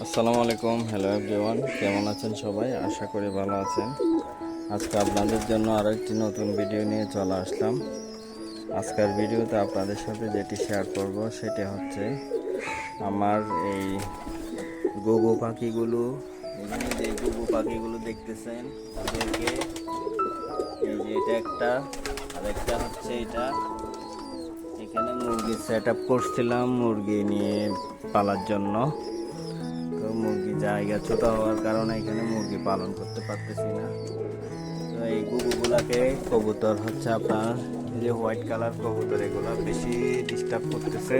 আসসালামু আলাইকুম। Hello everyone, কেমন আছেন সবাই? আশা করি ভালো আছেন। আজকে আপনাদের জন্য আরও একটি নতুন ভিডিও নিয়ে চলে আসলাম। আজকের ভিডিওতে আপনাদের সাথে যেটি শেয়ার করব সেটি হচ্ছে আমার এই ঘুঘু পাখিগুলো। এখানে যে ঘুঘু পাখিগুলো দেখতেছেন ওদেরকে, এই যে এটা একটা, আর একটা হচ্ছে এটা। এখানে মুরগি সেট আপ করছিলাম মুরগি নিয়ে পালার জন্য। তো মুরগি জায়গা ছোট হওয়ার কারণে এখানে মুরগি পালন করতে পারতেছি না। তো এই গুগুগুলাকে কবুতর হচ্ছে আপনার এই যে হোয়াইট কালার কবুতর, এগুলো বেশি ডিস্টার্ব করতেছে।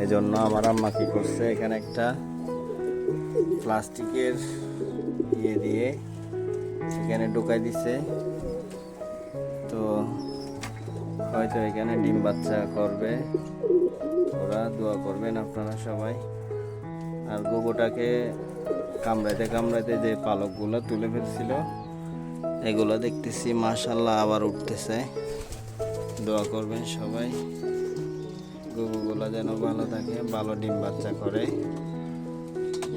এই জন্য আমার আম্মা কি করছে, এখানে একটা প্লাস্টিকের ইয়ে দিয়ে এখানে ঢুকাই দিছে। তো হয়তো এখানে ডিম বাচ্চা করবে, ওরা দোয়া করবেন আপনারা সবাই। আর গোবরটাকে কামড়াইতে কামড়াইতে যে পালকগুলো তুলে ফেলছিল এগুলো দেখতেছি মাশাআল্লাহ আবার উঠতেছে। দোয়া করবেন সবাই, গরুগুলো যেন ভালো থাকে, ভালো ডিম বাচ্চা করে।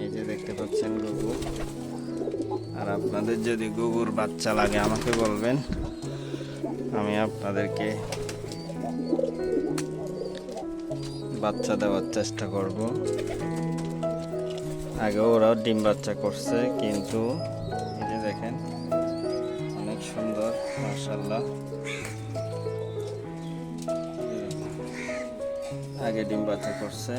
এই যে দেখতে পাচ্ছেন গরু। আর আপনাদের যদি গরুর বাচ্চা লাগে আমাকে বলবেন, আমি আপনাদেরকে বাচ্চা দেওয়ার চেষ্টা করব। আগে ওরাও ডিম বাচ্চা করছে, কিন্তু এই যে দেখেন অনেক সুন্দর মাশাআল্লাহ। আগে ডিম বাচ্চা করছে,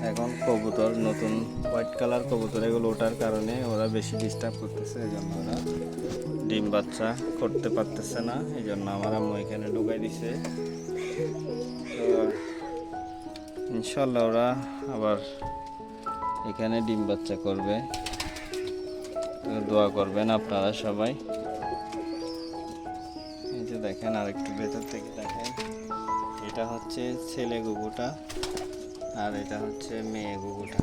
এখন কবুতর নতুন হোয়াইট কালার কবুতর এগুলো ওঠার কারণে ওরা বেশি ডিস্টার্ব করতেছে। এই জন্য ওরা ডিম বাচ্চা করতে পারতেছে না। এই জন্য আমার আম্মু এখানে ঢুকাই দিছে। তো ইনশাল্লাহ ওরা আবার এখানে ডিম বাচ্চা করবে। দোয়া করবেন আপনারা সবাই। এই যে দেখেন, আর একটু ভেতর থেকে দেখেন, এটা হচ্ছে ছেলে ঘুঘুটা আর এটা হচ্ছে মেয়ে ঘুঘুটা।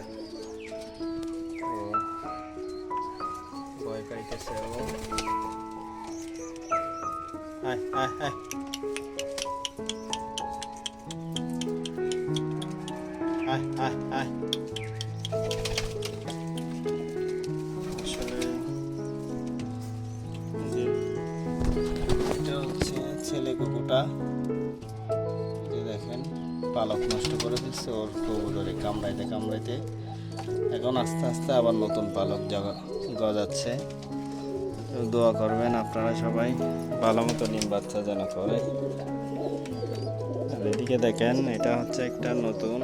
তো ভয় পাইতেছে ও। আয় আয় আয়, আয় আয় আয়। আসলে এটা হচ্ছে ছেলে কুকুরটা। দেখেন পালক নষ্ট করে দিচ্ছে ওর কবুতরে কামড়াইতে কামড়াইতে। এখন আস্তে আস্তে আবার নতুন পালক গজাচ্ছে। তো দোয়া করবেন আপনারা সবাই, ভালো মতো ডিম বাচ্চা যেন করে। আর এদিকে দেখেন, এটা হচ্ছে একটা নতুন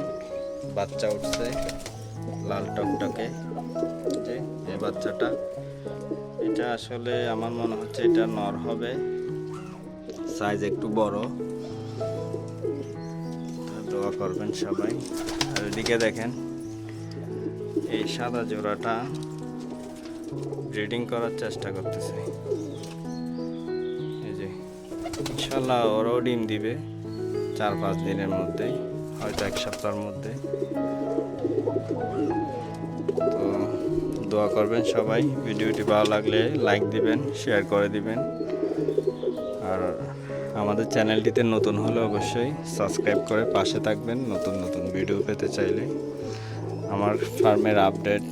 বাচ্চা উঠছে, লাল টকটকে। যে এই বাচ্চাটা, এটা আসলে আমার মনে হচ্ছে এটা নর হবে, সাইজ একটু বড়। দোয়া করবেন সবাই। আর এদিকে দেখেন, এই সাদা জোড়াটা ব্রিডিং করার চেষ্টা করতেছে। এই যে ইনশাল্লাহ ওরাও ডিম দিবে 4-5 দিনের মধ্যে, হয়তো 1 সপ্তাহের মধ্যে। তো দোয়া করবেন সবাই। ভিডিওটি ভালো লাগলে লাইক দিবেন, শেয়ার করে দিবেন। আর আমাদের চ্যানেলটিতে নতুন হলে অবশ্যই সাবস্ক্রাইব করে পাশে থাকবেন নতুন নতুন ভিডিও পেতে চাইলে। আমার ফার্মের আপডেট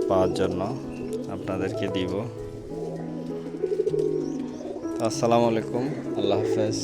পাওয়ার জন্য আপনাদেরকে দিব। আসসালামু আলাইকুম, আল্লাহ হাফেজ।